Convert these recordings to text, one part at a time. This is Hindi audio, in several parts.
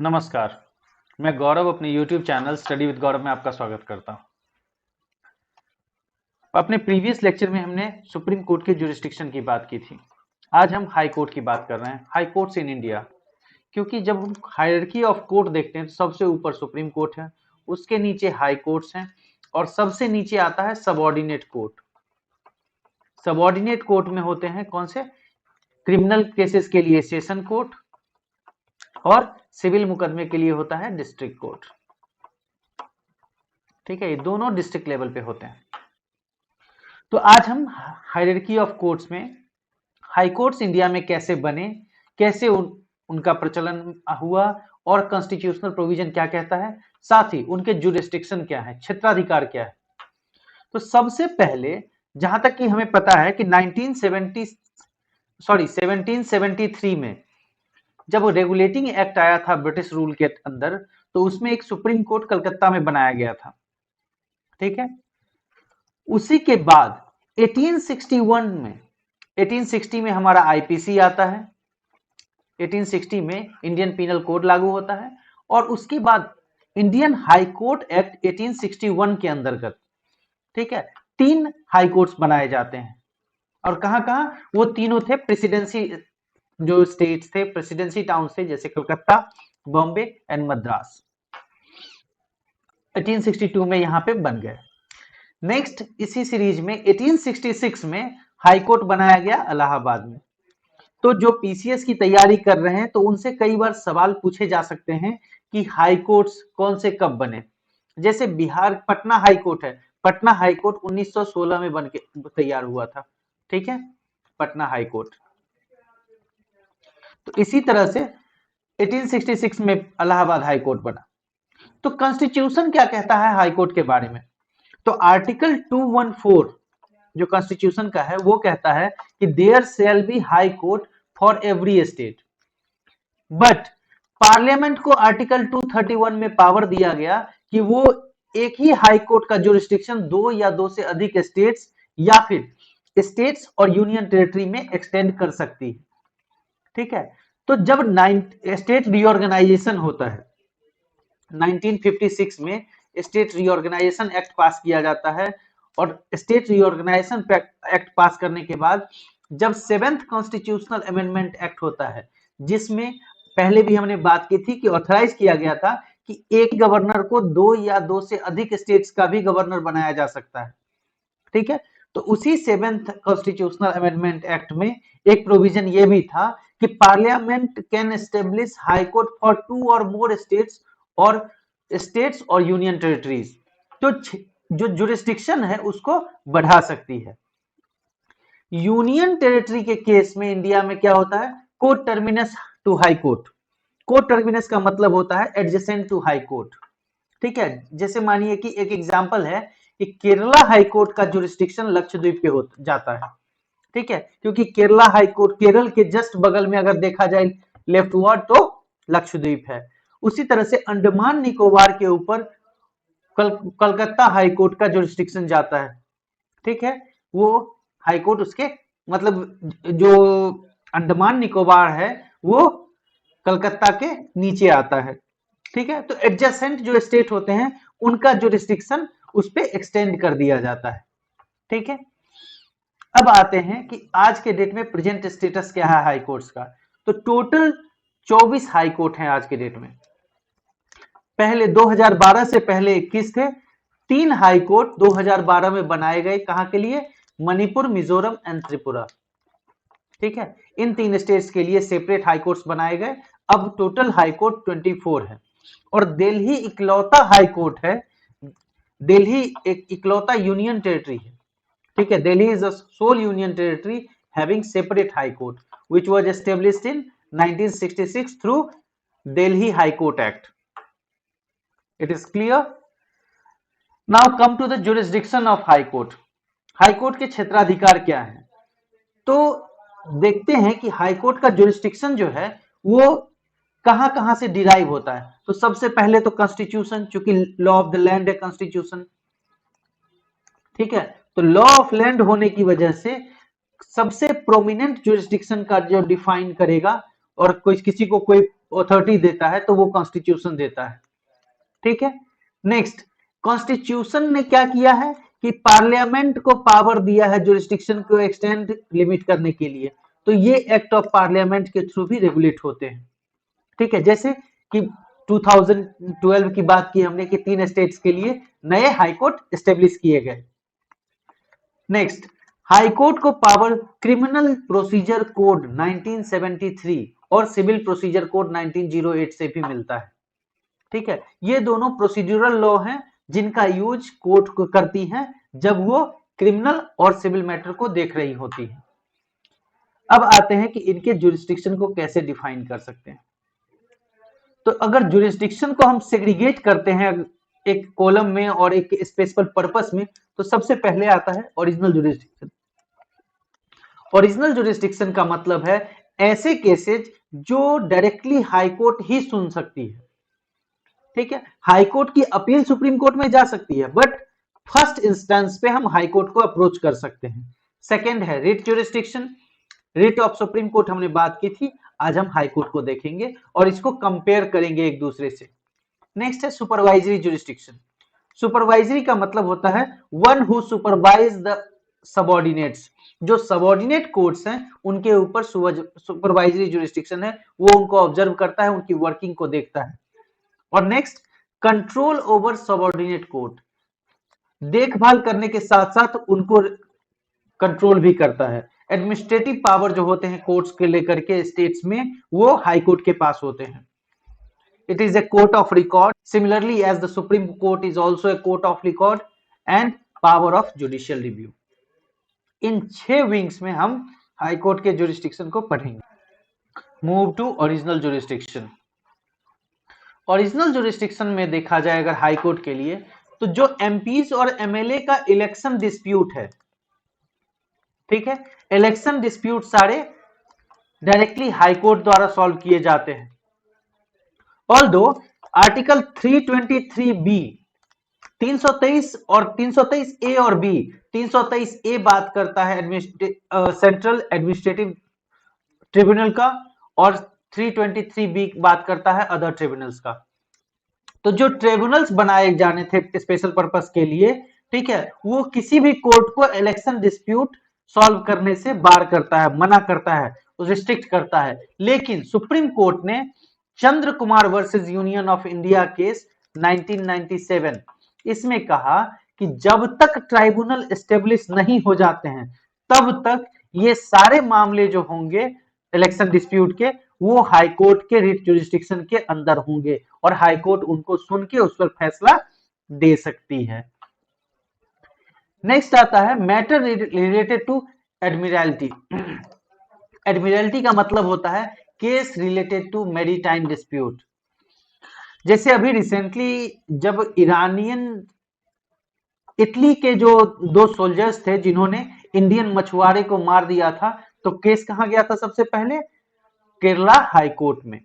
नमस्कार, मैं गौरव अपने YouTube चैनल स्टडी विद गौरव में आपका स्वागत करता हूं। अपने प्रीवियस लेक्चर में हमने सुप्रीम कोर्ट के जुरिस्डिक्शन की बात की थी। आज हम हाई कोर्ट की बात कर रहे हैं, हाई कोर्ट्स इन इंडिया। क्योंकि जब हम हायरार्की ऑफ कोर्ट देखते हैं तो सबसे ऊपर सुप्रीम कोर्ट है, उसके नीचे हाई कोर्ट्स हैं और सबसे नीचे आता है सबऑर्डिनेट कोर्ट। सबऑर्डिनेट कोर्ट में होते हैं कौन से? क्रिमिनल केसेस के लिए सेशन कोर्ट और सिविल मुकदमे के लिए होता है डिस्ट्रिक्ट कोर्ट। ठीक है, ये दोनों डिस्ट्रिक्ट लेवल पे होते हैं। तो आज हम हायरार्की ऑफ कोर्ट्स में हाई कोर्ट्स इंडिया में कैसे बने, कैसे उनका प्रचलन हुआ और कॉन्स्टिट्यूशनल प्रोविजन क्या कहता है, साथ ही उनके जुरिस्डिक्शन क्या है, क्षेत्राधिकार क्या है। तो सबसे पहले जहां तक कि हमें पता है कि 1773 में जब रेगुलेटिंग एक्ट आया था ब्रिटिश रूल के अंदर, तो उसमें एक सुप्रीम कोर्ट कलकत्ता में बनाया गया था। ठीक है, उसी के बाद 1860 में हमारा आईपीसी आता है। 1860 में इंडियन पीनल कोड लागू होता है और उसके बाद इंडियन हाई कोर्ट एक्ट 1861 के अंतर्गत, ठीक है, 3 हाई कोर्ट्स बनाए जाते हैं। और कहां कहां? वो तीनों थे प्रेसिडेंसी जो स्टेट्स थे, प्रेसिडेंसी टाउन थे, जैसे कलकत्ता, बॉम्बे एंड मद्रास। 1862 में यहां पे बन गए। नेक्स्ट इसी सीरीज में 1866 में हाई कोर्ट बनाया गया इलाहाबाद में। तो जो पीसीएस की तैयारी कर रहे हैं तो उनसे कई बार सवाल पूछे जा सकते हैं कि हाई कोर्ट्स कौन से कब बने। जैसे बिहार पटना हाई कोर्ट है, पटना हाई कोर्ट 1916 में बन के तैयार हुआ था। ठीक है, पटना हाई कोर्ट। तो इसी तरह से 1866 में इलाहाबाद हाई कोर्ट बना। तो कॉन्स्टिट्यूशन क्या कहता है हाई कोर्ट के बारे में? तो आर्टिकल 214 जो कॉन्स्टिट्यूशन का है वो कहता है कि there shall be high court for every state. But parliament को आर्टिकल 231 में पावर दिया गया कि वो एक ही हाई कोर्ट का जुरिस्डिक्शन 2 या 2 से अधिक स्टेट्स या फिर स्टेट्स और यूनियन टेरिटरी में एक्सटेंड कर सकती है। ठीक है, तो जब स्टेट रीऑर्गेनाइजेशन होता है 1956 में, स्टेट रीऑर्गेनाइजेशन एक्ट पास किया जाता है और स्टेट रीऑर्गेनाइजेशन एक्ट पास करने के बाद जब 7th कॉन्स्टिट्यूशनल अमेंडमेंट एक्ट होता है, जिसमें पहले भी हमने बात की थी कि ऑथराइज किया गया था कि एक गवर्नर को 2 या 2 से अधिक स्टेट्स का भी गवर्नर बनाया जा सकता है। ठीक है, तो उसी 7th कॉन्स्टिट्यूशनल अमेंडमेंट एक्ट में एक प्रोविजन ये भी था कि parliament can establish high court for 2 और मोर स्टेट्स और यूनियन टेरिटरीज। तो जो जुरिस्डिक्शन है उसको बढ़ा सकती है। यूनियन टेरिटरी के केस में इंडिया में क्या होता है? Coterminous to high court. Coterminous का मतलब होता है एडजेसेंट टू हाई कोर्ट। ठीक है, जैसे मानिए कि एक एग्जांपल है कि केरला हाई कोर्ट का जुरिस्डिक्शन लक्षद्वीप पे हो जाता है। ठीक है, क्योंकि केरला हाई कोर्ट केरल के जस्ट बगल में अगर देखा जाए लेफ्टवर्ड तो लक्षद्वीप है। उसी तरह से अंडमान निकोबार के ऊपर कलकत्ता हाई कोर्ट का जुरिस्डिक्शन जाता है। ठीक है, वो हाई कोर्ट उसके मतलब जो अंडमान निकोबार है वो कलकत्ता के नीचे आता है। ठीक है, तो एडजेसेंट जो स्टेट होते हैं उनका जुरिस्डिक्शन उस पे एक्सटेंड कर दिया जाता है। ठीक है, अब आते हैं कि आज के डेट में प्रेजेंट स्टेटस क्या है हाई कोर्ट्स का। तो टोटल 24 हाई कोर्ट हैं आज के डेट में। पहले 2012 से पहले 21 थे। 3 हाई कोर्ट 2012 में बनाए गए, कहां के लिए? मणिपुर, मिजोरम एंड त्रिपुरा। ठीक है, इन 3 स्टेट्स के लिए सेपरेट हाई कोर्ट्स बनाए गए। अब टोटल हाई कोर्ट 24 है और दिल्ली इकलौता हाई कोर्ट है। दिल्ली एक इकलौता यूनियन टेरिटरी है। ठीक है, Delhi is the sole union territory having separate high court which was established in 1966 through Delhi high court act. It is clear? Now come to the jurisdiction of high court. High court के क्षेत्राधिकार क्या है? तो देखते हैं कि हाई कोर्ट का जुरिस्डिक्शन जो है वो कहां कहां से डिराइव होता है। तो सबसे पहले तो कॉन्स्टिट्यूशन, चूंकि लॉ ऑफ द लैंड है कॉन्स्टिट्यूशन। ठीक है, तो लॉ ऑफ लैंड होने की वजह से सबसे प्रोमिनेंट जुरिस्डिक्शन का जो डिफाइन करेगा और कोई किसी को कोई अथॉरिटी देता है तो वो कॉन्स्टिट्यूशन देता है, ठीक है। नेक्स्ट, कॉन्स्टिट्यूशन ने क्या किया है कि पार्लियामेंट को पावर दिया है जुरिस्डिक्शन को एक्सटेंड लिमिट करने के लिए, तो ये एक्ट ऑफ पार्लियामेंट के थ्रू भी रेगुलेट होते हैं, ठीक है। जैसे कि 2012 की बात की हमने कि 3 स्टेट्स के लिए नए हाईकोर्ट स्टेब्लिश किए गए। नेक्स्ट, हाईकोर्ट को पावर क्रिमिनल प्रोसीजर कोड 1973 और सिविल प्रोसीजर कोड 1908 से भी मिलता है, ठीक है। ये दोनों प्रोसीड्यूरल लॉ हैं जिनका यूज कोर्ट को करती हैं जब वो क्रिमिनल और सिविल मैटर को देख रही होती है। अब आते हैं कि इनके जुरिस्डिक्शन को कैसे डिफाइन कर सकते हैं। तो अगर जुरिस्डिक्शन को हम सेग्रीगेट करते हैं एक कॉलम में और एक स्पेशल पर्पस में, तो सबसे पहले आता है ओरिजिनल जुरिस्डिक्शन। ओरिजिनल जुरिस्डिक्शन का मतलब है ऐसे केसेस जो डायरेक्टली हाई कोर्ट ही सुन सकती है, ठीक है। हाई कोर्ट की अपील सुप्रीम कोर्ट में जा सकती है, बट फर्स्ट इंस्टेंस पे हम हाई कोर्ट को अप्रोच कर सकते हैं। सेकंड है writ jurisdiction. Writ of supreme court हमने बात की थी, आज हम हाई कोर्ट को देखेंगे और इसको कंपेयर करेंगे एक दूसरे से। नेक्स्ट है सुपरवाइजरी जुरिस्डिक्शन। सुपरवाइजरी का मतलब होता है one who supervise the subordinates. जो सबऑर्डिनेट कोर्ट्स हैं उनके ऊपर सुपरवाइजरी जुरिस्डिक्शन है, वो उनको ऑब्जर्व करता है, उनकी वर्किंग को देखता है। और next, control over subordinate court, देखभाल करने के साथ साथ उनको कंट्रोल भी करता है। एडमिनिस्ट्रेटिव पावर जो होते हैं कोर्ट्स के लेकर के स्टेट्स में, वो हाई कोर्ट के पास होते हैं। It is a court of record similarly as the supreme court is also a court of record and power of judicial review. In 6 wings में हम हाई कोर्ट के जुरिस्डिक्शन को पढ़ेंगे। Move to original jurisdiction. Original jurisdiction में देखा जाए अगर हाई कोर्ट के लिए, तो जो एमपीज और एमएलए का इलेक्शन डिस्प्यूट है, ठीक है, इलेक्शन डिस्प्यूट सारे डायरेक्टली हाई कोर्ट द्वारा सॉल्व किए जाते हैं। ऑल्दो आर्टिकल 323 बी 323 और 323 ए और बी, 323 ए बात करता है सेंट्रल एडमिनिस्ट्रेटिव ट्रिब्यूनल का और 323 बी बात करता है अदर ट्रिब्यूनल्स का। तो जो ट्रिब्यूनल्स बनाए जाने थे स्पेशल पर्पस के लिए, ठीक है, वो किसी भी कोर्ट को इलेक्शन डिस्प्यूट सॉल्व करने से बार करता है, मना करता है, रिस्ट्रिक्ट करता है। लेकिन सुप्रीम कोर्ट ने Chandra Kumar versus union of India case 1997 इसमें कहा कि जब तक ट्राइब्यूनल एस्टेब्लिश नहीं हो जाते हैं तब तक ये सारे मामले जो होंगे इलेक्शन डिस्प्यूट के, वो हाई कोर्ट के रिट जुरिस्डिक्शन के अंदर होंगे और हाई कोर्ट उनको सुन के उस पर फैसला दे सकती है। नेक्स्ट आता है matter related to admiralty. Admiralty का मतलब होता है case related to maritime dispute. जैसे अभी रिसेंटली जब इटली के जो 2 सोल्जर्स थे जिन्होंने इंडियन मछुआरे को मार दिया था, तो केस कहां गया था सबसे पहले? केरला हाई कोर्ट में,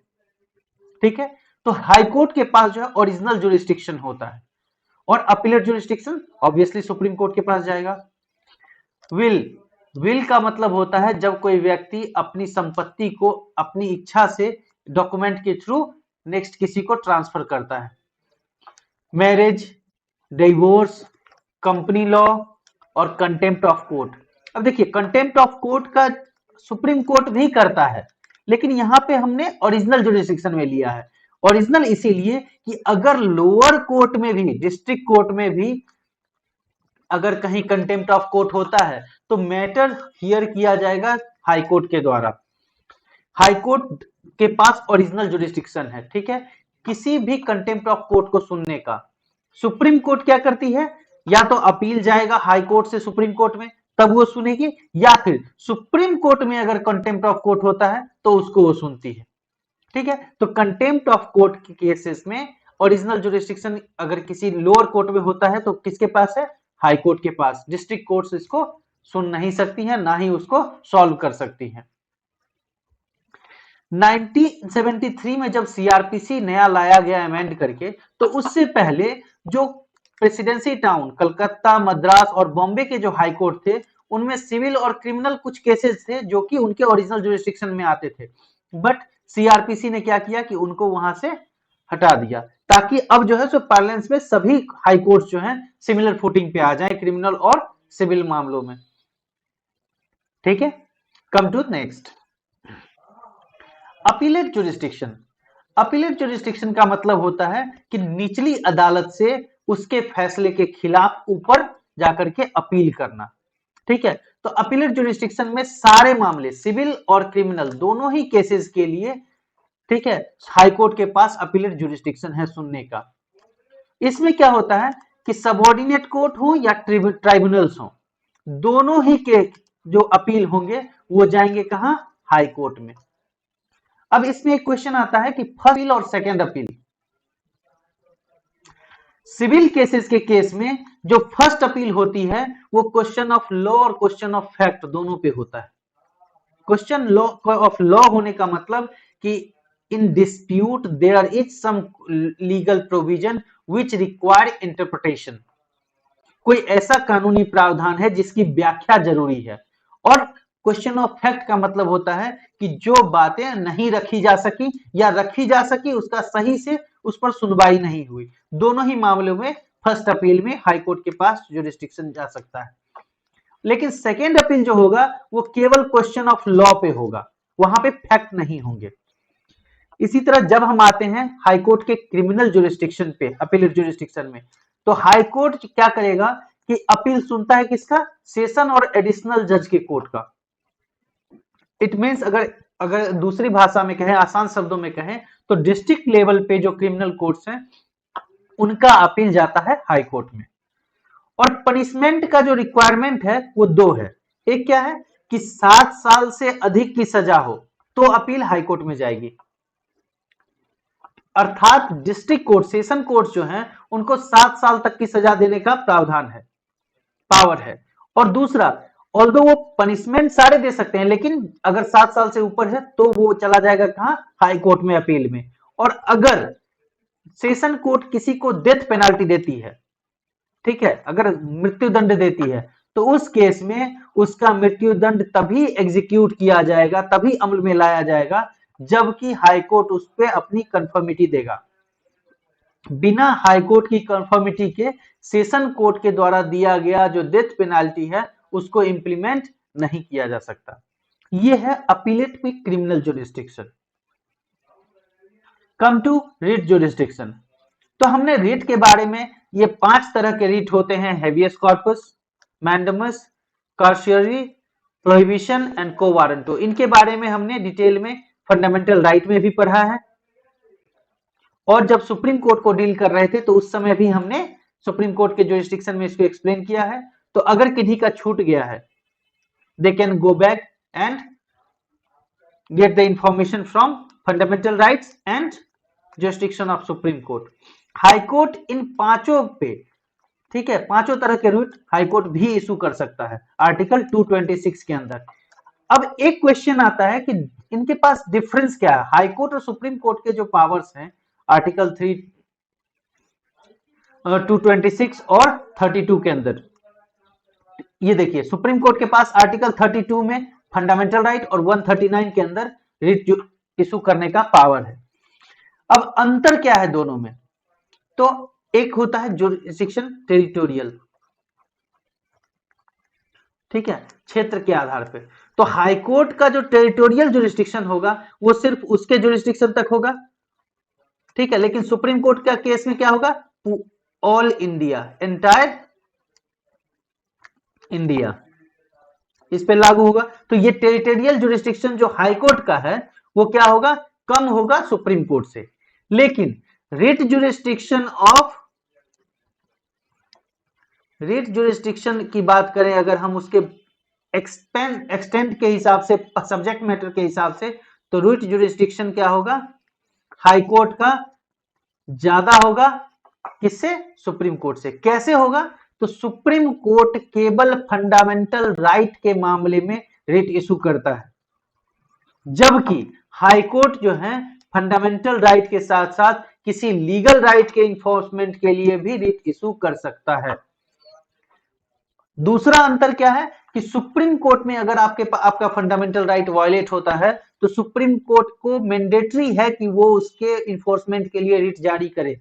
ठीक है। तो हाई कोर्ट के पास जो है ओरिजिनल जुरिस्डिक्शन होता है और appellate jurisdiction obviously supreme court के पास जाएगा। विल का मतलब होता है जब कोई व्यक्ति अपनी संपत्ति को अपनी इच्छा से डॉक्यूमेंट के थ्रू नेक्स्ट किसी को ट्रांसफर करता है। मैरिज, डिवोर्स, कंपनी लॉ और कंटेम्प्ट ऑफ कोर्ट। अब देखिए कंटेम्प्ट ऑफ कोर्ट का सुप्रीम कोर्ट भी करता है, लेकिन यहां पे हमने ओरिजिनल जुरिस्डिक्शन में लिया है। ओरिजिनल इसीलिए कि अगर लोअर कोर्ट में भी, डिस्ट्रिक्ट कोर्ट में भी अगर कहीं कंटेम्प्ट ऑफ कोर्ट होता है तो मैटर हियर किया जाएगा हाई कोर्ट के द्वारा। हाई कोर्ट के पास ओरिजिनल जुरिस्डिक्शन है, ठीक है, किसी भी कंटेम्प्ट ऑफ कोर्ट को सुनने का। सुप्रीम कोर्ट क्या करती है, या तो अपील जाएगा हाई कोर्ट से सुप्रीम कोर्ट में तब वो सुनेगी, या फिर सुप्रीम कोर्ट में अगर कंटेम्प्ट ऑफ कोर्ट होता है तो उसको वो सुनती है, ठीक है। तो कंटेम्प्ट ऑफ कोर्ट के केसेस में ओरिजिनल जुरिस्डिक्शन अगर किसी लोअर कोर्ट में होता है तो किसके पास है? हाई कोर्ट के पास। डिस्ट्रिक्ट कोर्ट्स इसको सुन नहीं सकती हैं, ना ही उसको सॉल्व कर सकती हैं। 1973 में जब सीआरपीसी नया लाया गया अमेंड करके, तो उससे पहले जो प्रेसिडेंसी टाउन कलकत्ता, मद्रास और बॉम्बे के जो हाई कोर्ट थे, उनमें सिविल और क्रिमिनल कुछ केसेस थे जो कि उनके ओरिजिनल जुरिस्डिक्शन में आते थे। बट सीआरपीसी ने क्या किया कि उनको वहां से हटा दिया, ताकि अब जो है सो पार्लेंस में सभी हाई कोर्ट जो है सिमिलर फुटिंग पे आ जाए क्रिमिनल और सिविल मामलों में। ठीक है, come to next, appellate jurisdiction. Appellate jurisdiction का मतलब होता है कि निचली अदालत से उसके फैसले के खिलाफ ऊपर जाकर के अपील करना। ठीक है, तो अपीलेट जुरिस्डिक्शन में सारे मामले सिविल और क्रिमिनल दोनों ही केसेस के लिए, ठीक है, हाईकोर्ट के पास अपीलेट जुरिस्डिक्शन है सुनने का। इसमें क्या होता है कि सबऑर्डिनेट कोर्ट हो या ट्राइब्यूनल्स हो, दोनों ही के जो अपील होंगे वो जाएंगे कहां, हाई कोर्ट में। अब इसमें एक क्वेश्चन आता है कि फर्स्ट अपील और सेकंड अपील, सिविल केसेस के केस में जो फर्स्ट अपील होती है वो क्वेश्चन ऑफ लॉ और क्वेश्चन ऑफ फैक्ट दोनों पे होता है। क्वेश्चन लॉ ऑफ लॉ होने का मतलब कि in dispute there is some legal provision which require interpretation, कोई ऐसा कानूनी प्रावधान है जिसकी व्याख्या जरूरी है। और क्वेश्चन ऑफ फैक्ट का मतलब होता है कि जो बातें नहीं रखी जा सकी या रखी जा सकी उसका सही से उस पर सुनवाई नहीं हुई, दोनों ही मामलों में फर्स्ट अपील में हाई कोर्ट के पास जुरिस्डिक्शन जा सकता है। लेकिन सेकेंड अपील जो होगा वो केवल क्वेश्चन ऑफ लॉ पे होगा, वहां पे फैक्ट नहीं होंगे। इसी तरह जब हम आते हैं हाई कोर्ट के क्रिमिनल जुरिस्डिक्शन पे, अपीलेट जुरिस्डिक्शन में, तो हाई कोर्ट क्या करेगा कि अपील सुनता है किसका, सेशन और एडिशनल जज के कोर्ट का। इट मींस अगर अगर दूसरी भाषा में कहें, आसान शब्दों में कहें, तो डिस्ट्रिक्ट लेवल पे जो क्रिमिनल कोर्ट्स हैं उनका अपील जाता है हाई कोर्ट में। और पनिशमेंट का जो रिक्वायरमेंट है वो दो है। एक क्या है कि 7 साल से अधिक की सजा हो तो अपील हाई कोर्ट में जाएगी, अर्थात डिस्ट्रिक्ट कोर्ट, सेशन कोर्ट जो हैं उनको 7 साल तक की सजा देने का प्रावधान है, पावर है। और दूसरा, ऑल्दो वो पनिशमेंट सारे दे सकते हैं, लेकिन अगर 7 साल से ऊपर है तो वो चला जाएगा कहां, हाई कोर्ट में अपील में। और अगर सेशन कोर्ट किसी को डेथ पेनाल्टी देती है, ठीक है, अगर मृत्यु दंड देती है, तो उस केस में उसका मृत्यु दंड तभी एग्जीक्यूट किया जाएगा, तभी अमल में लाया जाएगा जबकि हाईकोर्ट उस पर अपनी कंफर्मिटी देगा। बिना हाईकोर्ट की कंफर्मिटी के सेशन कोर्ट के द्वारा दिया गया जो डेथ पेनाल्टी है उसको इंप्लीमेंट नहीं किया जा सकता। यह है appellate with criminal jurisdiction. Come to writ jurisdiction. तो हमने रिट के बारे में, ये 5 तरह के रिट होते हैं, habeas corpus, mandamus, certiorari, prohibition and quo warranto बारे में हमने डिटेल में फंडामेंटल राइट में भी पढ़ा है, और जब सुप्रीम कोर्ट को डील कर रहे थे तो उस समय भी हमने सुप्रीम कोर्ट के जुरिस्डिक्शन में इसको एक्सप्लेन किया है। तो अगर किसी का छूट गया है, they can go back and get the information from fundamental rights and jurisdiction of supreme court. High court इन पांचों पे, ठीक है, पांचों तरह के रूट हाई कोर्ट भी इशू कर सकता है आर्टिकल 226 के अंदर। अब एक क्वेश्चन आता है कि इनके पास डिफरेंस क्या है, हाई कोर्ट और सुप्रीम कोर्ट के जो पावर्स हैं आर्टिकल 226 और 32 के अंदर। ये देखिए, सुप्रीम कोर्ट के पास आर्टिकल 32 में फंडामेंटल राइट और 139 के अंदर रिट इशू करने का पावर है। अब अंतर क्या है दोनों में, तो एक होता है जुरिस्डिक्शन टेरिटोरियल, ठीक है, क्षेत्र के आधार पे। तो हाई कोर्ट का जो टेरिटोरियल जुरिस्डिक्शन होगा वो सिर्फ उसके जुरिस्डिक्शन तक होगा, ठीक है, लेकिन सुप्रीम कोर्ट का केस में क्या होगा, ऑल इंडिया, एंटायर इंडिया, इस पे लागू होगा। तो ये टेरिटोरियल जुरिस्डिक्शन जो हाई कोर्ट का है वो क्या होगा, कम होगा सुप्रीम कोर्ट से। लेकिन रिट जुरिस्डिक्शन की बात करें अगर हम उसके एक्सटेंट के हिसाब से, सब्जेक्ट मैटर के हिसाब से, तो रिट जुरिस्डिक्शन क्या होगा, हाई कोर्ट का ज्यादा होगा किससे, सुप्रीम कोर्ट से। कैसे होगा, तो सुप्रीम कोर्ट केवल फंडामेंटल राइट के मामले में रिट इशू करता है, जबकि हाई कोर्ट जो है फंडामेंटल राइट के साथ साथ किसी लीगल राइट के इन्फोर्समेंट के लिए भी रिट इशू कर सकता है। दूसरा अंतर क्या है कि सुप्रीम कोर्ट में अगर आपका फंडामेंटल राइट वायलेट होता है तो सुप्रीम कोर्ट को मैंडेटरी है कि वो उसके इन्फोर्समेंट के लिए रिट जारी करे,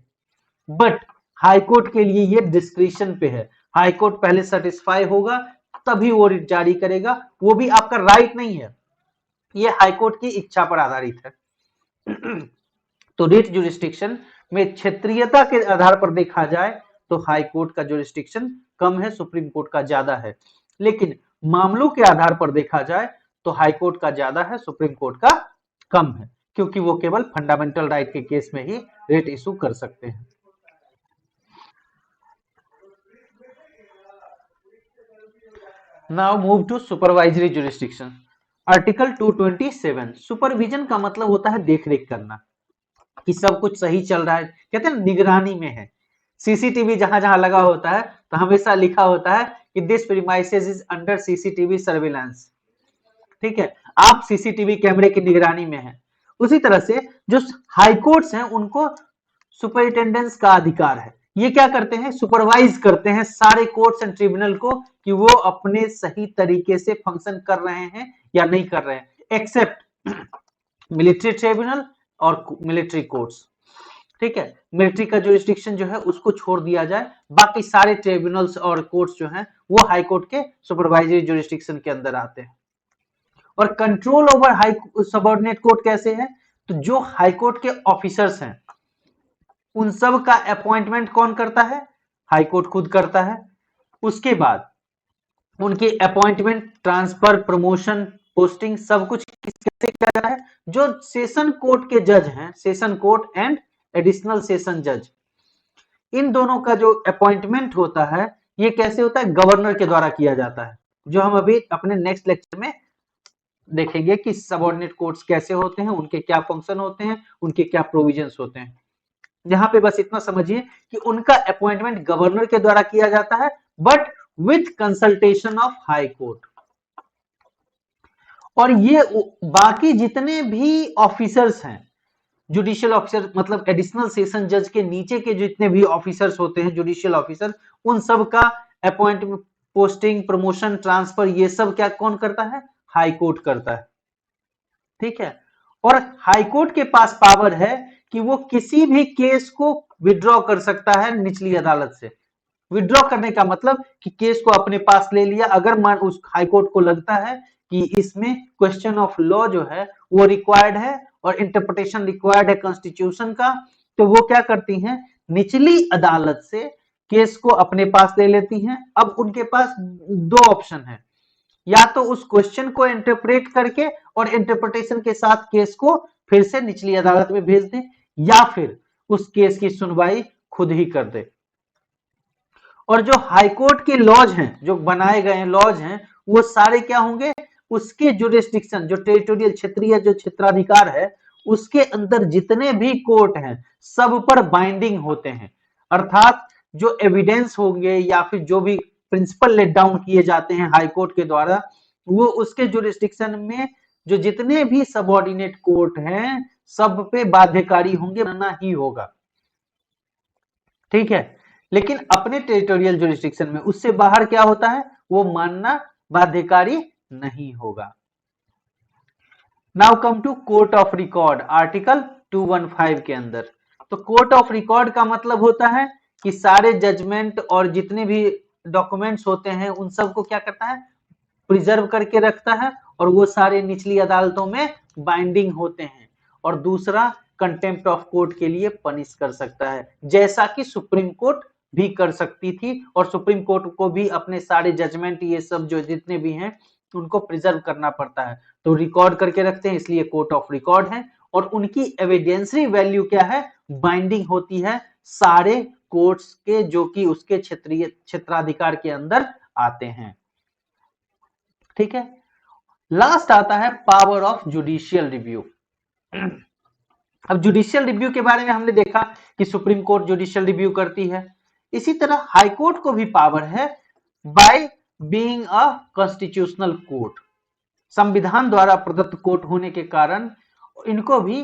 बट हाई कोर्ट के लिए ये डिस्क्रिशन पे है। हाई कोर्ट पहले सेटिस्फाई होगा तभी वो रिट जारी करेगा, वो भी आपका राइट नहीं है, ये हाई कोर्ट की इच्छा पर आधारित है। तो रिट जुरिस्डिक्शन में क्षेत्रीयता के आधार पर देखा जाए तो हाई कोर्ट का जुरिस्डिक्शन कम है, सुप्रीम कोर्ट का ज्यादा है, लेकिन मामलों के आधार पर देखा जाए तो हाई कोर्ट का ज्यादा है, सुप्रीम कोर्ट का कम है, क्योंकि वो केवल फंडामेंटल राइट के केस में ही रिट इशू कर सकते हैं। Now move to supervisory jurisdiction. Article 227। Supervision का मतलब होता है देख रेख करना कि सब कुछ सही चल रहा है, कहते हैं निगरानी में है। सीसीटीवी जहां जहां लगा होता है तो हमेशा लिखा होता है कि this premises is under CCTV surveillance, ठीक है, आप सीसीटीवी कैमरे की निगरानी में है। उसी तरह से जो हाई कोर्ट्स हैं उनको सुपरिटेंडेंस का अधिकार है, ये क्या करते हैं, सुपरवाइज करते हैं सारे कोर्ट्स एंड ट्रिब्यूनल को कि वो अपने सही तरीके से फंक्शन कर रहे हैं या नहीं कर रहे हैं, एक्सेप्ट मिलिट्री ट्रिब्यूनल और मिलिट्री कोर्ट्स, ठीक है। मिलिट्री का जुरिस्डिक्शन जो है उसको छोड़ दिया जाए, बाकी सारे ट्रिब्यूनल्स और कोर्ट्स जो हैं वो हाई कोर्ट के सुपरवाइजरी जुरिस्डिक्शन के अंदर आते हैं। और control over high subordinate court कैसे है, तो जो हाई कोर्ट के ऑफिसर्स हैं उन सब का अपॉइंटमेंट कौन करता है, हाई कोर्ट खुद करता है। उसके बाद उनकी अपॉइंटमेंट, ट्रांसफर, प्रमोशन, पोस्टिंग सब कुछ कैसे किया जाता है, जो सेशन कोर्ट के जज हैं, session court and additional session जज, इन दोनों का जो अपॉइंटमेंट होता है ये कैसे होता है, गवर्नर के द्वारा किया जाता है, जो हम अभी अपने नेक्स्ट लेक्चर में देखेंगे कि सबऑर्डिनेट कोर्ट्स कैसे होते हैं, उनके क्या फंक्शन होते हैं, उनके क्या प्रोविजंस होते हैं। यहाँ पे बस इतना समझिए कि उनका अपॉइंटमेंट गवर्नर के द्वारा किया जाता है, but with consultation of high court. और ये बाकी जितने भी ऑफिसर्स हैं, जुडिशियल ऑफिसर मतलब एडिशनल सेशन जज के नीचे के जितने भी ऑफिसर्स होते हैं जुडिशियल ऑफिसर, उन सब का अपॉइंटमेंट, पोस्टिंग, प्रमोशन, ट्रांसफर, ये सब क्या कौन करता है, हाई कोर्ट करता है, ठीक है। और हाई कोर्ट के पास पावर है कि वो किसी भी केस को विड्रॉ कर सकता है निचली अदालत से। विड्रॉ करने का मतलब कि केस को अपने पास ले लिया, अगर मान उस हाई कोर्ट को लगता है कि इसमें क्वेश्चन ऑफ लॉ जो है वो रिक्वायर्ड है और इंटरप्रिटेशन रिक्वायर्ड है कॉन्स्टिट्यूशन का, तो वो क्या करती हैं, निचली अदालत से केस को अपने पास ले लेती हैं। अब उनके पास दो ऑप्शन है, या तो उस क्वेश्चन को इंटरप्रेट करके और इंटरप्रिटेशन के साथ केस को फिर से निचली अदालत में भेज दें, या फिर उस केस की सुनवाई खुद ही कर दे। और जो हाईकोर्ट के लॉज हैं, जो बनाए गए लॉज हैं, वो सारे क्या होंगे, उसके जुरिस्डिक्शन, जो टेरिटोरियल क्षेत्रीय जो क्षेत्राधिकार है उसके अंदर जितने भी कोर्ट हैं सब पर बाइंडिंग होते हैं। अर्थात जो एविडेंस होंगे या फिर जो भी प्रिंसिपल लेट डाउन किए जाते हैं हाई कोर्ट के द्वारा, वो उसके जुरिस्डिक्शन में जो जितने भी सबऑर्डिनेट कोर्ट हैं सब पे बाध्यकारी होंगे, मानना ही होगा, ठीक है। लेकिन अपने टेरिटोरियल जुरिस्डिक्शन में उससे बाहर क्या होता है, वो मानना बाध्यकारी नहीं होगा। Now come to court of record, article 215 के अंदर। तो कोर्ट ऑफ रिकॉर्ड का मतलब होता है कि सारे जजमेंट और जितने भी डॉक्यूमेंट्स होते हैं उन सबको क्या करता है, प्रिजर्व करके रखता है, और वो सारे निचली अदालतों में बाइंडिंग होते हैं। और दूसरा, कंटेम्प्ट ऑफ कोर्ट के लिए पनिश कर सकता है, जैसा कि सुप्रीम कोर्ट भी कर सकती थी, और सुप्रीम कोर्ट को भी अपने सारे जजमेंट ये सब जो जितने भी हैं उनको प्रिजर्व करना पड़ता है, तो रिकॉर्ड करके रखते हैं, इसलिए कोर्ट ऑफ रिकॉर्ड है। और उनकी एविडेंसरी वैल्यू क्या है, बाइंडिंग होती है सारे कोर्ट्स के जो कि उसके क्षेत्रीय क्षेत्राधिकार के अंदर आते हैं, ठीक है। लास्ट आता है पावर ऑफ जुडिशियल रिव्यू। अब जुडिशियल रिव्यू के बारे में हमने देखा कि सुप्रीम कोर्ट जुडिशियल रिव्यू करती है, इसी तरह हाई कोर्ट को भी पावर है by being a constitutional court, संविधान द्वारा प्रदत्त कोर्ट होने के कारण इनको भी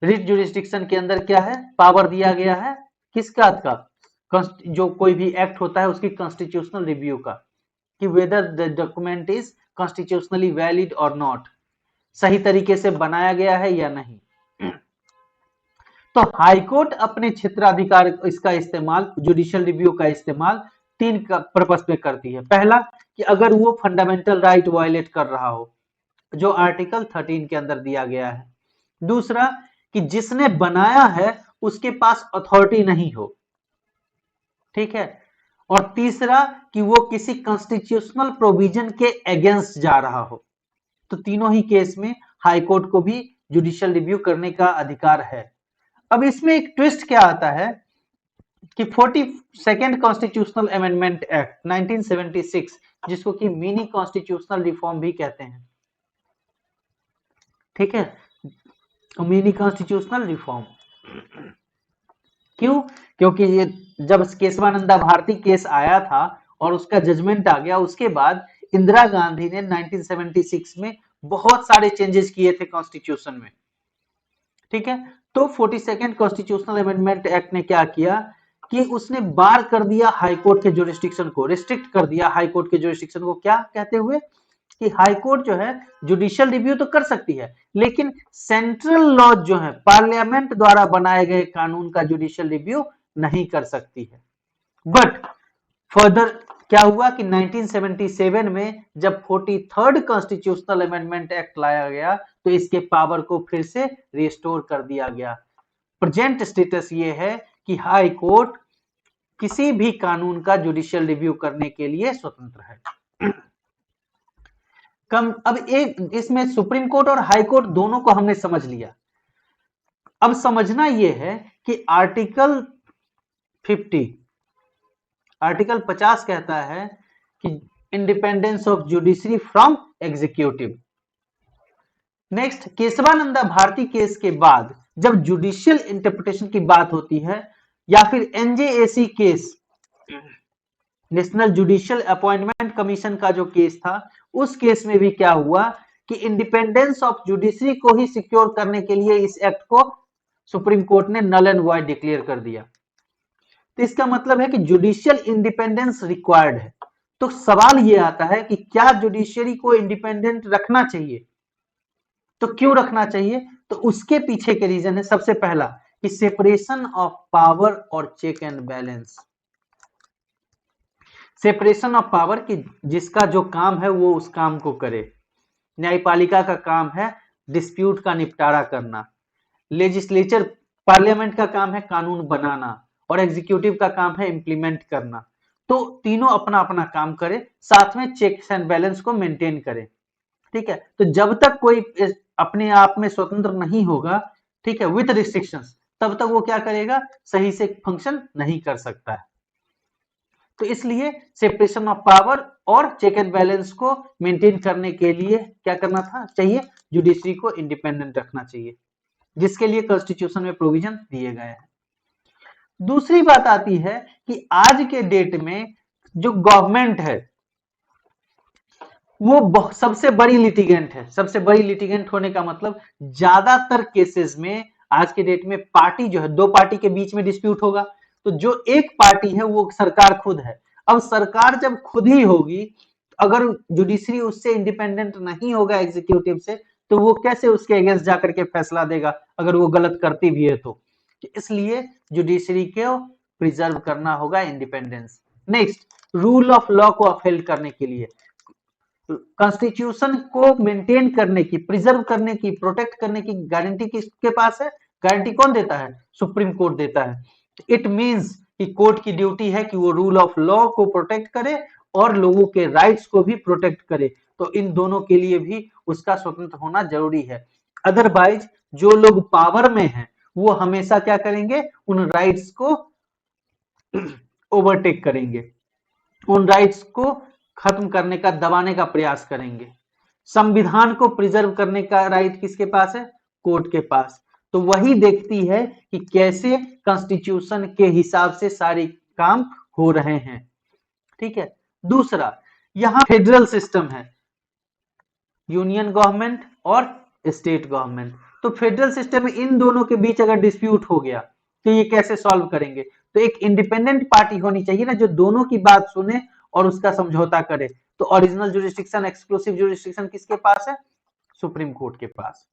रिट जुरिस्डिक्शन के अंदर क्या है, पावर दिया गया है, किसका का, जो कोई भी एक्ट होता है उसकी कॉन्स्टिट्यूशनल रिव्यू का, कि whether the document is constitutionally valid और नॉट। सही तरीके से बनाया गया है या नहीं। तो हाईकोर्ट अपने क्षेत्राधिकार इसका इस्तेमाल, जुडिशियल रिव्यू का इस्तेमाल तीन पर्पस पे करती है। पहला कि अगर वो फंडामेंटल राइट वायलेट कर रहा हो जो आर्टिकल 13 के अंदर दिया गया है। दूसरा कि जिसने बनाया है उसके पास अथॉरिटी नहीं हो, ठीक है। और तीसरा कि वो किसी कॉन्स्टिट्यूशनल प्रोविजन के अगेंस्ट जा रहा हो। तो तीनों ही केस में हाईकोर्ट को भी जुडिशियल रिव्यू करने का अधिकार है। अब इसमें एक ट्विस्ट क्या आता है कि 42nd कॉन्स्टिट्यूशनल अमेंडमेंट एक्ट 1976, जिसको कि मिनी कॉन्स्टिट्यूशनल रिफॉर्म भी कहते हैं, ठीक है, मिनी कॉन्स्टिट्यूशनल रिफॉर्म। क्यों? क्योंकि ये जब केशवानंदा भारती केस आया था और उसका जजमेंट आ गया, उसके बाद इंदिरा गांधी ने 1976 में बहुत सारे चेंजेस किए थे कॉन्स्टिट्यूशन में, ठीक है। तो 42nd कॉन्स्टिट्यूशनल अमेंडमेंट एक्ट ने क्या किया कि उसने बार कर दिया हाईकोर्ट के जुरिस्डिक्शन को, रिस्ट्रिक्ट कर दिया हाईकोर्ट के जुरिस्डिक्शन को, क्या कहते हुए कि हाईकोर्ट जो है जुडिशियल रिव्यू तो कर सकती है, लेकिन सेंट्रल लॉ जो है पार्लियामेंट द्वारा बनाए गए कानून का जुडिशियल रिव्यू नहीं कर सकती है। बट फर्दर क्या हुआ कि 1977 में जब 43rd कॉन्स्टिट्यूशनल अमेंडमेंट एक्ट लाया गया तो इसके पावर को फिर से रिस्टोर कर दिया गया। प्रेजेंट स्टेटस ये है कि हाई कोर्ट किसी भी कानून का जुडिशियल रिव्यू करने के लिए स्वतंत्र है। अब एक इसमें सुप्रीम कोर्ट और हाई कोर्ट दोनों को हमने समझ लिया। अब समझना यह है कि आर्टिकल 50 कहता है कि independence of judiciary from executive. Next, Keshavananda Bharati case के बाद जब जुडिशियल इंटरप्रिटेशन की बात होती है या फिर NJAC case, national judicial appointment commission का जो केस था, उस केस में भी क्या हुआ कि इंडिपेंडेंस ऑफ जुडिशरी को ही सिक्योर करने के लिए इस एक्ट को सुप्रीम कोर्ट ने नल एंड वॉइड डिक्लेयर कर दिया। तो इसका मतलब है कि जुडिशियल इंडिपेंडेंस रिक्वायर्ड है। तो सवाल यह आता है कि क्या जुडिशियरी को इंडिपेंडेंट रखना चाहिए? तो क्यों रखना चाहिए? तो उसके पीछे के रीजन है, सबसे पहला कि सेपरेशन ऑफ पावर और check and balance. Separation of power कि जिसका जो काम है वो उस काम को करे। न्यायपालिका का काम है डिस्प्यूट का निपटारा करना, लेजिस्लेचर पार्लियामेंट का काम है कानून बनाना, और एग्जीक्यूटिव का काम है इंप्लीमेंट करना। तो तीनों अपना अपना काम करे, साथ में चेक्स एंड बैलेंस को मेंटेन करे, ठीक है। तो जब तक कोई अपने आप में स्वतंत्र नहीं होगा, ठीक है, विथ रिस्ट्रिक्शंस, तब तक वो क्या करेगा? सही से फंक्शन नहीं कर सकता है। तो इसलिए सेपरेशन ऑफ पावर और चेक एंड बैलेंस को मेंटेन करने के लिए क्या करना था चाहिए? जुडिशरी को इंडिपेंडेंट रखना चाहिए, जिसके लिए कॉन्स्टिट्यूशन में प्रोविजन दिए गए हैं। दूसरी बात आती है कि आज के डेट में जो गवर्नमेंट है वो सबसे बड़ी लिटिगेंट है। सबसे बड़ी लिटिगेंट होने का मतलब ज्यादातर केसेस में आज के डेट में पार्टी जो है, दो पार्टी के बीच में डिस्प्यूट होगा, तो जो एक पार्टी है वो सरकार खुद है। अब सरकार जब खुद ही होगी, अगर जुडिशरी उससे इंडिपेंडेंट नहीं होगा एग्जीक्यूटिव से, तो वो कैसे उसके अगेंस्ट जाकर के फैसला देगा अगर वो गलत करती भी है तो। इसलिए जुडिशरी को प्रिजर्व करना होगा independence. Next, rule of law को अपहेल्ड करने के लिए, कॉन्स्टिट्यूशन को मेंटेन करने की, प्रिजर्व करने की, प्रोटेक्ट करने की गारंटी किसके पास है? गारंटी कौन देता है? सुप्रीम कोर्ट देता है। इट मींस कि कोर्ट की ड्यूटी है कि वो रूल ऑफ लॉ को प्रोटेक्ट करे और लोगों के राइट्स को भी प्रोटेक्ट करे। तो इन दोनों के लिए भी उसका स्वतंत्र होना जरूरी है। अदरवाइज जो लोग पावर में हैं वो हमेशा क्या करेंगे? उन राइट्स को ओवरटेक करेंगे, उन राइट्स को खत्म करने का, दबाने का प्रयास करेंगे। संविधान को प्रिजर्व करने का राइट किसके पास है? कोर्ट के पास। तो वही देखती है कि कैसे कॉन्स्टिट्यूशन के हिसाब से सारे काम हो रहे हैं, ठीक है। दूसरा, यहां फेडरल सिस्टम है, यूनियन गवर्नमेंट और स्टेट गवर्नमेंट। तो फेडरल सिस्टम में इन दोनों के बीच अगर डिस्प्यूट हो गया तो ये कैसे सॉल्व करेंगे? तो एक इंडिपेंडेंट पार्टी होनी चाहिए ना, जो दोनों की बात सुने और उसका समझौता करे। तो ओरिजिनल जुरिस्डिक्शन, एक्सक्लूसिव जुरिस्डिक्शन किसके पास है? सुप्रीम कोर्ट के पास।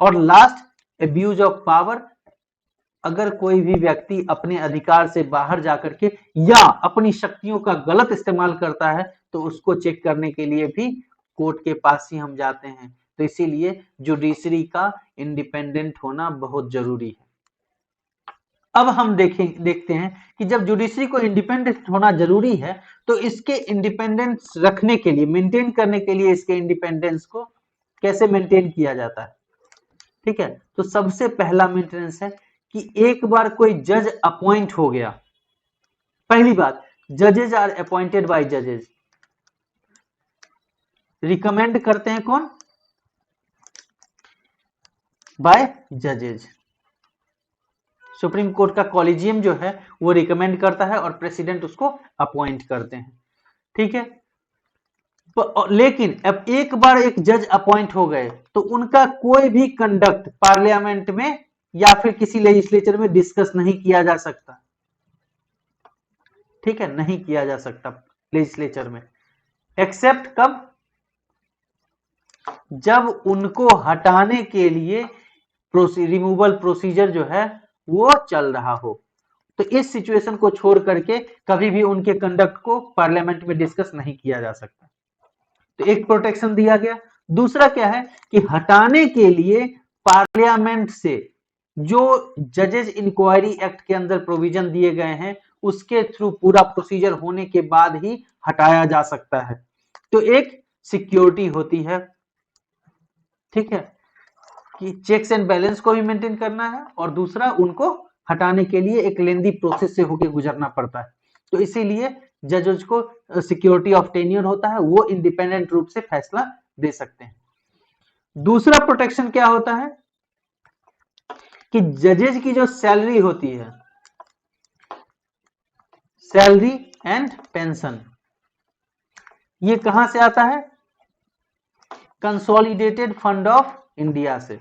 और लास्ट एब्यूज ऑफ पावर, अगर कोई भी व्यक्ति अपने अधिकार से बाहर जाकर के या अपनी शक्तियों का गलत इस्तेमाल करता है तो उसको चेक करने के लिए भी कोर्ट के पास ही हम जाते हैं। तो इसीलिए जुडिशरी का इंडिपेंडेंट होना बहुत जरूरी है। अब हम देखते हैं कि जब जुडिशरी को इंडिपेंडेंट होना जरूरी है तो इसके इंडिपेंडेंस रखने के लिए, मेंटेन करने के लिए इसके इंडिपेंडेंस को कैसे मेंटेन किया जाता है। ठीक है, तो सबसे पहला मेंटेनेंस है कि एक बार कोई जज अपॉइंट हो गया, पहली बात, जजेज आर अपॉइंटेड बाय जजेज, रिकमेंड करते हैं कौन, बाय जजेज। सुप्रीम कोर्ट का कॉलेजियम जो है वो रिकमेंड करता है और प्रेसिडेंट उसको अपॉइंट करते हैं। ठीक है, लेकिन अब एक बार एक जज अपॉइंट हो गए तो उनका कोई भी कंडक्ट पार्लियामेंट में या फिर किसी लेजिस्लेचर में डिस्कस नहीं किया जा सकता। ठीक है, नहीं किया जा सकता लेजिस्लेचर में, एक्सेप्ट कब, जब उनको हटाने के लिए रिमूवल प्रोसीजर जो है वो चल रहा हो। तो इस सिचुएशन को छोड़ करके कभी भी उनके कंडक्ट को पार्लियामेंट में डिस्कस नहीं किया जा सकता। तो एक प्रोटेक्शन दिया गया। दूसरा क्या है कि हटाने के लिए पार्लियामेंट से जो जजेज इंक्वायरी एक्ट के अंदर प्रोविजन दिए गए हैं उसके थ्रू पूरा प्रोसीजर होने के बाद ही हटाया जा सकता है। तो एक सिक्योरिटी होती है, ठीक है, कि चेक्स एंड बैलेंस को भी मेंटेन करना है और दूसरा उनको हटाने के लिए एक लेंदी प्रोसेस से होकर गुजरना पड़ता है। तो इसीलिए जजेस को सिक्योरिटी ऑफ टेन्योर होता है, वो इंडिपेंडेंट रूप से फैसला दे सकते हैं। दूसरा प्रोटेक्शन क्या होता है कि जजेस की जो सैलरी होती है, सैलरी एंड पेंशन, ये कहां से आता है, कंसोलिडेटेड फंड ऑफ इंडिया से।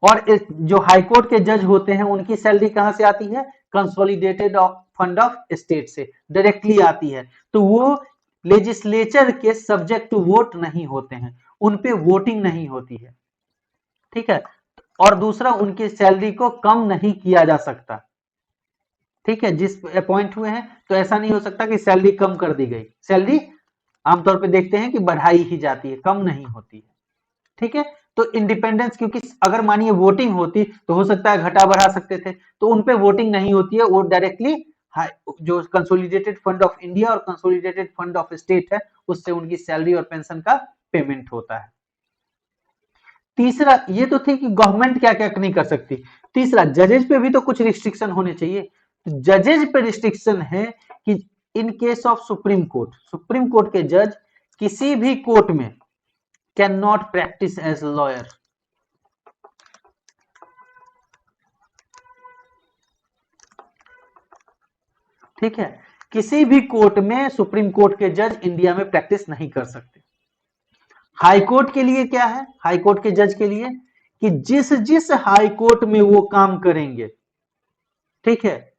और जो हाईकोर्ट के जज होते हैं उनकी सैलरी कहां से आती है, कंसोलिडेटेड फंड ऑफ स्टेट से डायरेक्टली आती है। तो वो लेजिस्लेचर के सब्जेक्ट टू वोट नहीं होते हैं, उनपे वोटिंग नहीं होती है। ठीक है, और दूसरा उनकी सैलरी को कम नहीं किया जा सकता। ठीक है, जिस अपॉइंट हुए हैं तो ऐसा नहीं हो सकता कि सैलरी कम कर दी गई, सैलरी आमतौर पे देखते हैं कि बढ़ाई ही जाती है, कम नहीं होती है। ठीक है, तो इंडिपेंडेंस, क्योंकि अगर मानिए वोटिंग होती तो हो सकता है घटा बढ़ा सकते थे, तो उनपे वोटिंग नहीं होती है, वो डायरेक्टली जो कंसोलिडेटेड फंड ऑफ इंडिया और कंसोलिडेटेड फंड ऑफ स्टेट है उससे उनकी सैलरी और पेंशन का पेमेंट होता है। तीसरा, ये तो थी कि गवर्नमेंट क्या क्या नहीं कर सकती। तीसरा, जजेज पे भी तो कुछ रिस्ट्रिक्शन होने चाहिए। जजेज पे रिस्ट्रिक्शन है कि in case of supreme court के जज किसी भी कोर्ट में can not practice as lawyer. ठीक है, किसी भी कोर्ट में सुप्रीम कोर्ट के जज इंडिया में प्रैक्टिस नहीं कर सकते। हाई कोर्ट के लिए क्या है, हाई कोर्ट के जज के लिए कि जिस जिस हाई कोर्ट में वो काम करेंगे, ठीक है,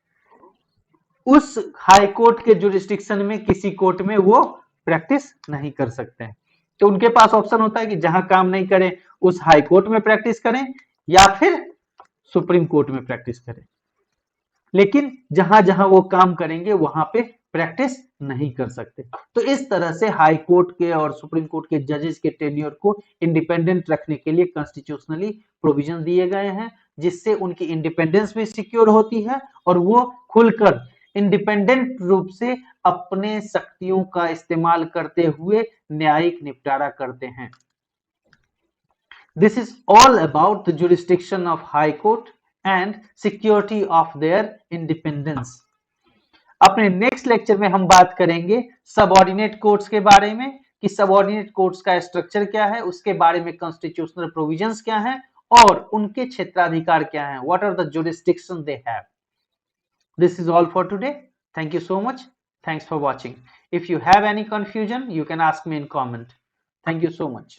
उस हाई कोर्ट के जुरिस्डिक्शन में किसी कोर्ट में वो प्रैक्टिस नहीं कर सकते हैं। तो उनके पास ऑप्शन होता है कि जहां काम नहीं करें उस हाई कोर्ट में प्रैक्टिस करें या फिर सुप्रीम कोर्ट में प्रैक्टिस करें, लेकिन जहां जहां वो काम करेंगे वहां पे प्रैक्टिस नहीं कर सकते। तो इस तरह से हाई कोर्ट के और सुप्रीम कोर्ट के जजेस के टेन्योर को इंडिपेंडेंट रखने के लिए कॉन्स्टिट्यूशनली प्रोविजन दिए गए हैं, जिससे उनकी इंडिपेंडेंस भी सिक्योर होती है और वो खुलकर इंडिपेंडेंट रूप से अपने शक्तियों का इस्तेमाल करते हुए न्यायिक निपटारा करते हैं। This is all about the jurisdiction of High Court and security of their independence. अपने नेक्स्ट लेक्चर में हम बात करेंगे सबऑर्डिनेट कोर्ट्स के बारे में कि सबऑर्डिनेट कोर्ट्स का स्ट्रक्चर क्या है, उसके बारे में कॉन्स्टिट्यूशनल प्रोविजंस क्या हैं और उनके क्षेत्राधिकार क्या हैं, what are the jurisdiction they have. This is all for today. Thank you so much. Thanks for watching. If you have any confusion, you can ask me in comment. Thank you so much.